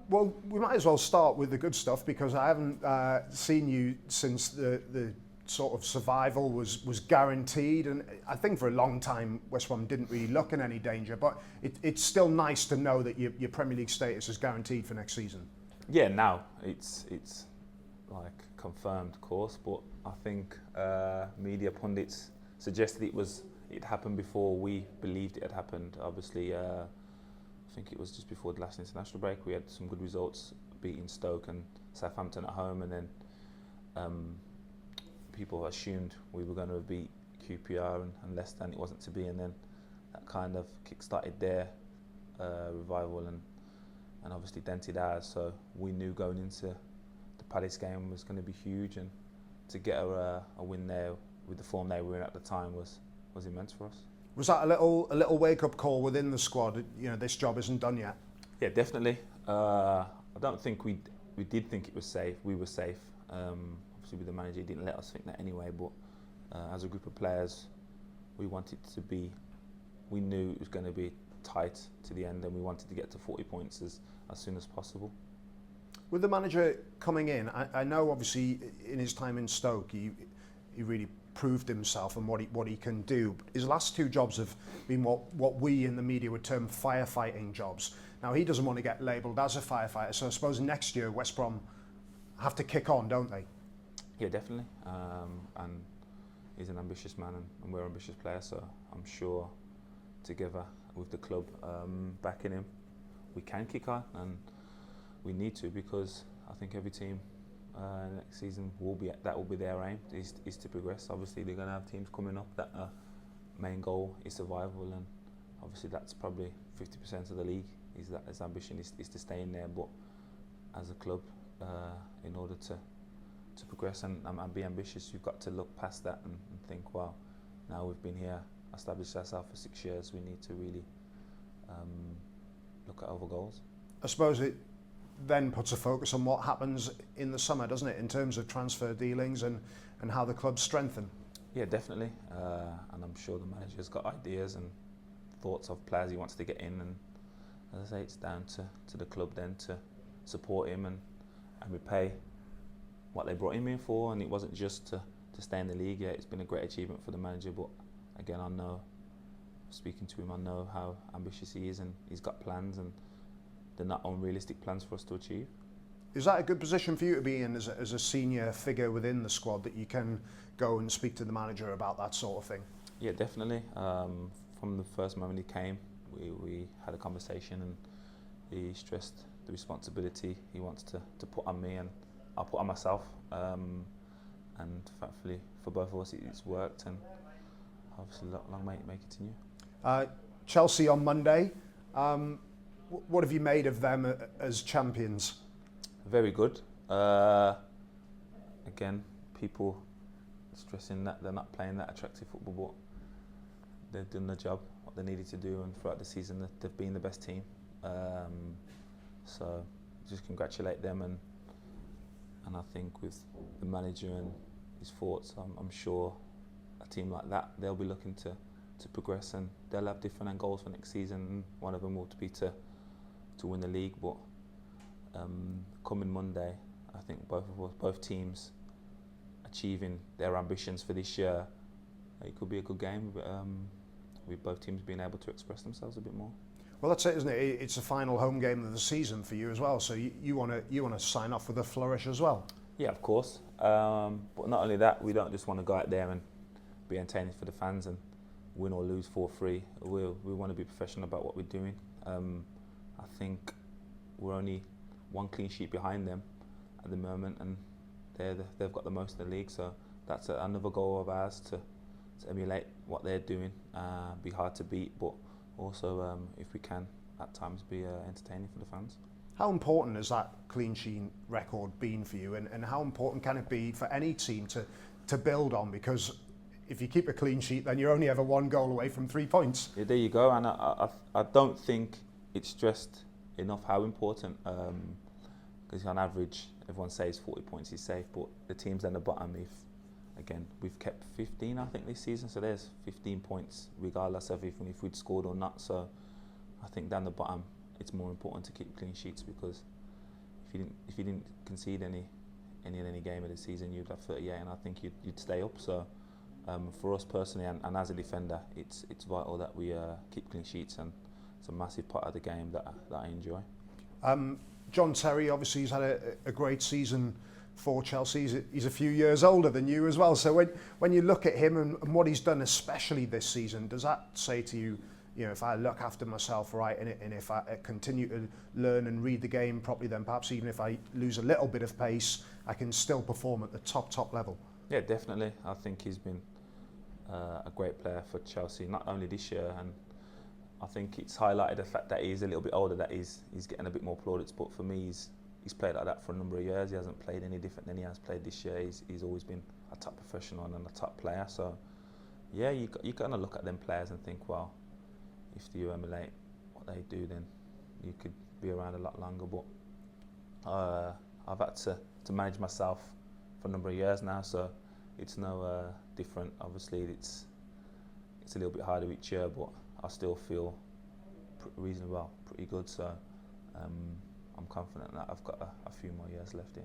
Well, we might as well start with the good stuff because I haven't seen you since the sort of survival was guaranteed, and I think for a long time West Brom didn't really look in any danger. But it's still nice to know that your Premier League status is guaranteed for next season. Yeah, now it's like confirmed, of course. But I think media pundits suggested it happened before we believed it had happened. Obviously. I think it was just before the last international break. We had some good results, beating Stoke and Southampton at home, and then people assumed we were going to beat QPR and Leicester, and it wasn't to be. And then that kind of kick-started their revival and obviously dented ours. So we knew going into the Palace game was going to be huge, and to get a win there with the form they were in at the time was immense for us. Was that a little wake-up call within the squad? You know, this job isn't done yet. Yeah, definitely. I don't think we did think it was safe. We were safe. Obviously, with the manager, he didn't let us think that anyway. But as a group of players, we wanted to be. We knew it was going to be tight to the end, and we wanted to get to 40 points as soon as possible. With the manager coming in, I know obviously in his time in Stoke, he really proved himself and what he can do. His last two jobs have been what we in the media would term firefighting jobs. Now he doesn't want to get labelled as a firefighter, so I suppose next year West Brom have to kick on, don't they? Yeah, definitely. And he's an ambitious man, and we're ambitious players, so I'm sure together with the club backing him, we can kick on, and we need to, because I think every team next season will be their aim is to progress. Obviously they're going to have teams coming up that main goal is survival, and obviously that's probably 50% of the league. His ambition is to stay in there, but as a club, in order to progress and be ambitious, you've got to look past that and think, wow, now we've been here, established ourselves for 6 years, we need to really look at other goals. I suppose it then puts a focus on what happens in the summer, doesn't it, in terms of transfer dealings and how the club's strengthen? Yeah, definitely. And I'm sure the manager's got ideas and thoughts of players he wants to get in. And as I say, it's down to the club then to support him and repay what they brought him in for. And it wasn't just to stay in the league. Yeah, it's been a great achievement for the manager. But again, I know, speaking to him, I know how ambitious he is, and he's got plans, and they're not unrealistic plans for us to achieve. Is that a good position for you to be in as a senior figure within the squad, that you can go and speak to the manager about that sort of thing? Yeah, definitely. From the first moment he came, we had a conversation, and he stressed the responsibility he wants to put on me, and I'll put on myself. And thankfully for both of us it's worked, and obviously long may it continue. Chelsea on Monday. What have you made of them as champions? Very good. Again, people stressing that they're not playing that attractive football, but they've done the job, what they needed to do, and throughout the season they've been the best team. So just congratulate them, and I think with the manager and his thoughts, I'm sure a team like that, they'll be looking to progress, and they'll have different end goals for next season. One of them will be to win the league, but coming Monday, I think both teams achieving their ambitions for this year, it could be a good game, with both teams being able to express themselves a bit more. Well, that's it, isn't it? It's the final home game of the season for you as well, so you want to sign off with a flourish as well. Yeah, of course. But not only that, we don't just want to go out there and be entertaining for the fans and win or lose 4-3. We want to be professional about what we're doing. I think we're only one clean sheet behind them at the moment, and they've got the most in the league, so that's another goal of ours to emulate what they're doing, be hard to beat, but also if we can at times be entertaining for the fans. How important has that clean sheet record been for you, and how important can it be for any team to build on? Because if you keep a clean sheet, then you're only ever one goal away from 3 points. Yeah, there you go, and I don't think it's stressed enough how important, because on average everyone says 40 points is safe, but the teams down the bottom, we've kept 15 I think this season, so there's 15 points regardless of if we'd scored or not. So I think down the bottom it's more important to keep clean sheets, because if you didn't concede any in any game of the season, you'd have 38, and I think you'd stay up. So for us personally, and as a defender, it's vital that we keep clean sheets, and it's a massive part of the game that I enjoy. John Terry, obviously, he's had a great season for Chelsea. He's a few years older than you as well. So when you look at him and what he's done, especially this season, does that say to you, if I look after myself right, and if I continue to learn and read the game properly, then perhaps even if I lose a little bit of pace, I can still perform at the top level? Yeah, definitely. I think he's been a great player for Chelsea, not only this year, and I think it's highlighted the fact that he's a little bit older, that he's getting a bit more plaudits. But for me, he's played like that for a number of years. He hasn't played any different than he has played this year. He's always been a top professional and a top player. So yeah, you kind of look at them players and think, well, if you emulate what they do, then you could be around a lot longer. But I've had to manage myself for a number of years now, so it's no different. Obviously, it's a little bit harder each year, but I still feel reasonably well, pretty good. So I'm confident that I've got a few more years left in.